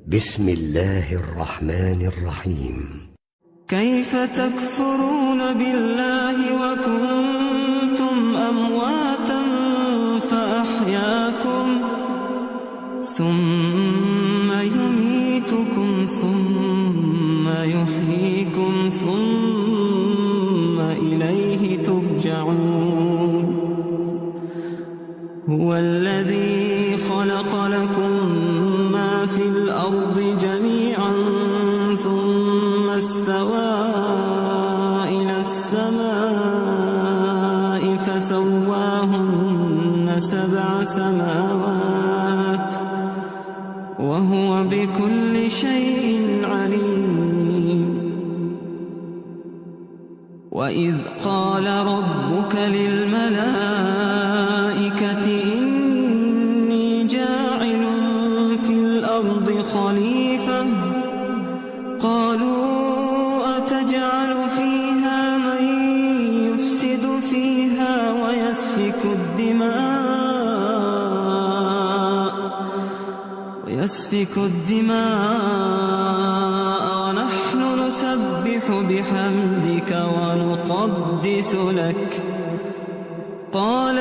بسم الله الرحمن الرحيم. كيف تكفرون بالله وكنتم أمواتا فأحياكم ثم يميتكم ثم يحييكم ثم إليه ترجعون. هو الذي خلق لكم ما في الأرض جميعا ثم استوى إلى السماء فسواهن 7 سماوات وهو بكل شيء عليم. وإذ قال ربك للملائكة إني جاعل في الأرض خليفة قالوا أتجعل فيها من يفسد فيها ويسفك الدماء ونحن نسبح بحمدك ونقدس لك قال